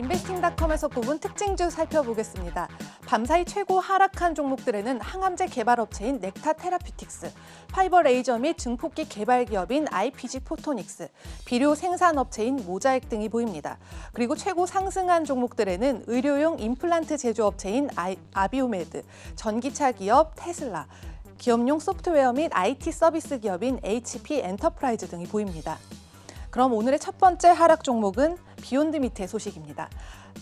인베스팅닷컴에서 꼽은 특징주 살펴보겠습니다. 밤사이 최고 하락한 종목들에는 항암제 개발업체인 넥타 테라퓨틱스, 파이버 레이저 및 증폭기 개발 기업인 IPG 포토닉스, 비료 생산업체인 모자익 등이 보입니다. 그리고 최고 상승한 종목들에는 의료용 임플란트 제조업체인 아비오메드, 전기차 기업 테슬라, 기업용 소프트웨어 및 IT 서비스 기업인 HP 엔터프라이즈 등이 보입니다. 그럼 오늘의 첫 번째 하락 종목은 비욘드미트의 소식입니다.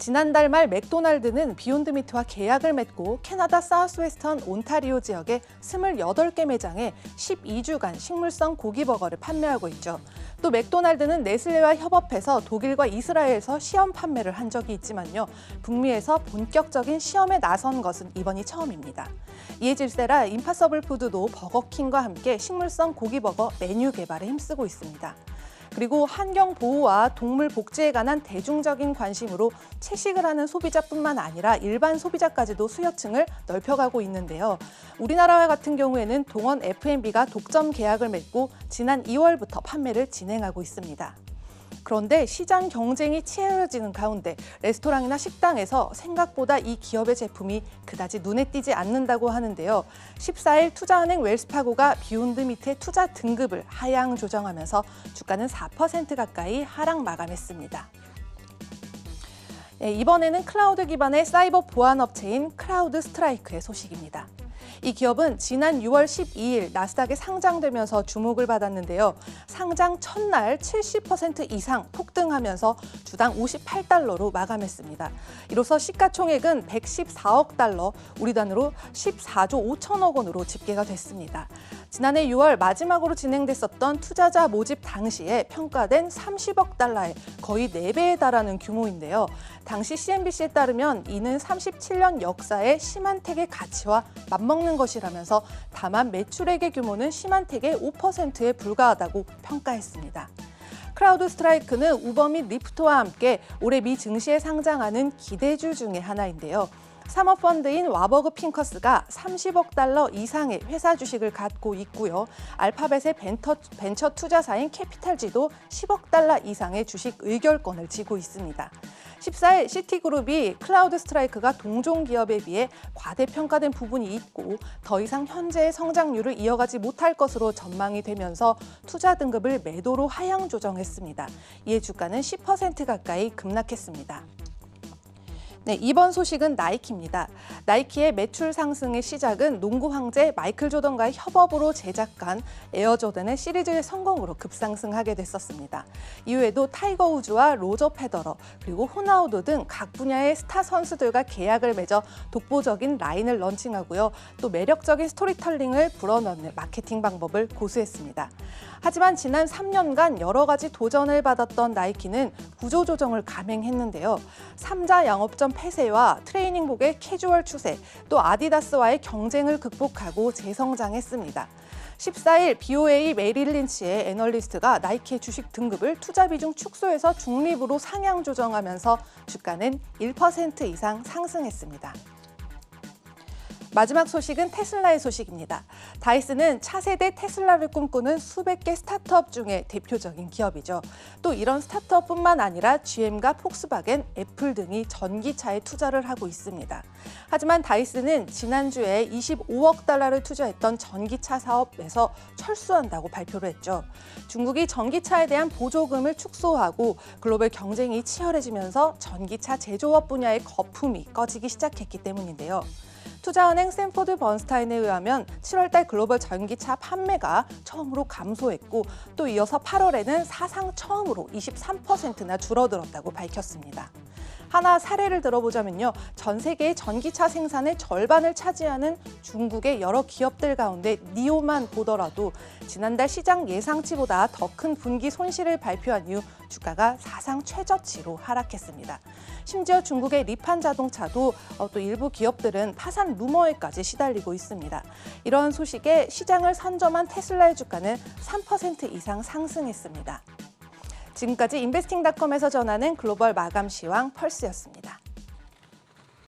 지난달 말 맥도날드는 비욘드미트와 계약을 맺고 캐나다 사우스웨스턴 온타리오 지역의 28개 매장에 12주간 식물성 고기버거를 판매하고 있죠. 또 맥도날드는 네슬레와 협업해서 독일과 이스라엘에서 시험 판매를 한 적이 있지만요. 북미에서 본격적인 시험에 나선 것은 이번이 처음입니다. 이에 질세라 임파서블 푸드도 버거킹과 함께 식물성 고기버거 메뉴 개발에 힘쓰고 있습니다. 그리고 환경 보호와 동물 복지에 관한 대중적인 관심으로 채식을 하는 소비자뿐만 아니라 일반 소비자까지도 수요층을 넓혀가고 있는데요. 우리나라와 같은 경우에는 동원 F&B가 독점 계약을 맺고 지난 2월부터 판매를 진행하고 있습니다. 그런데 시장 경쟁이 치열해지는 가운데 레스토랑이나 식당에서 생각보다 이 기업의 제품이 그다지 눈에 띄지 않는다고 하는데요. 14일 투자은행 웰스파고가 비욘드미트의 투자 등급을 하향 조정하면서 주가는 4% 가까이 하락 마감했습니다. 이번에는 클라우드 기반의 사이버 보안 업체인 클라우드 스트라이크의 소식입니다. 이 기업은 지난 6월 12일 나스닥에 상장되면서 주목을 받았는데요. 상장 첫날 70% 이상 폭등하면서 주당 58달러로 마감했습니다. 이로써 시가총액은 114억 달러, 우리 단으로 14조 5천억 원으로 집계가 됐습니다. 지난해 6월 마지막으로 진행됐었던 투자자 모집 당시에 평가된 30억 달러의 거의 4배에 달하는 규모인데요. 당시 CNBC에 따르면 이는 37년 역사의 시만텍의 가치와 맞먹는 것이라면서 다만 매출액의 규모는 시만텍의 5%에 불과하다고 평가했습니다. 클라우드 스트라이크는 우버 및 리프트와 함께 올해 미 증시에 상장하는 기대주 중의 하나인데요. 사모펀드인 와버그 핑커스가 30억 달러 이상의 회사 주식을 갖고 있고요. 알파벳의 벤처 투자사인 캐피탈지도 10억 달러 이상의 주식 의결권을 쥐고 있습니다. 14일 시티그룹이 클라우드 스트라이크가 동종 기업에 비해 과대평가된 부분이 있고 더 이상 현재의 성장률을 이어가지 못할 것으로 전망이 되면서 투자 등급을 매도로 하향 조정했습니다. 이에 주가는 10% 가까이 급락했습니다. 네, 이번 소식은 나이키입니다. 나이키의 매출 상승의 시작은 농구 황제 마이클 조던과의 협업으로 제작한 에어조던의 시리즈의 성공으로 급상승하게 됐었습니다. 이후에도 타이거 우즈와 로저 페더러 그리고 호나우두 등 각 분야의 스타 선수들과 계약을 맺어 독보적인 라인을 런칭하고요. 또 매력적인 스토리텔링을 불어넣는 마케팅 방법을 고수했습니다. 하지만 지난 3년간 여러 가지 도전을 받았던 나이키는 구조조정을 감행했는데요. 3자 양업점 폐쇄와 트레이닝복의 캐주얼 추세, 또 아디다스와의 경쟁을 극복하고 재성장했습니다. 14일 BOA 메릴 린치의 애널리스트가 나이키의 주식 등급을 투자 비중 축소해서 중립으로 상향 조정하면서 주가는 1% 이상 상승했습니다. 마지막 소식은 테슬라의 소식입니다. 다이슨은 차세대 테슬라를 꿈꾸는 수백 개 스타트업 중에 대표적인 기업이죠. 또 이런 스타트업뿐만 아니라 GM과 폭스바겐, 애플 등이 전기차에 투자를 하고 있습니다. 하지만 다이슨은 지난주에 25억 달러를 투자했던 전기차 사업에서 철수한다고 발표를 했죠. 중국이 전기차에 대한 보조금을 축소하고 글로벌 경쟁이 치열해지면서 전기차 제조업 분야의 거품이 꺼지기 시작했기 때문인데요. 투자은행 샌포드 번스타인에 의하면 7월달 글로벌 전기차 판매가 처음으로 감소했고 또 이어서 8월에는 사상 처음으로 23%나 줄어들었다고 밝혔습니다. 하나 사례를 들어보자면요. 전 세계의 전기차 생산의 절반을 차지하는 중국의 여러 기업들 가운데 니오만 보더라도 지난달 시장 예상치보다 더 큰 분기 손실을 발표한 이후 주가가 사상 최저치로 하락했습니다. 심지어 중국의 리판 자동차도 또 일부 기업들은 파산 루머에까지 시달리고 있습니다. 이런 소식에 시장을 선점한 테슬라의 주가는 3% 이상 상승했습니다. 지금까지 인베스팅닷컴에서 전하는 글로벌 마감 시황 펄스였습니다.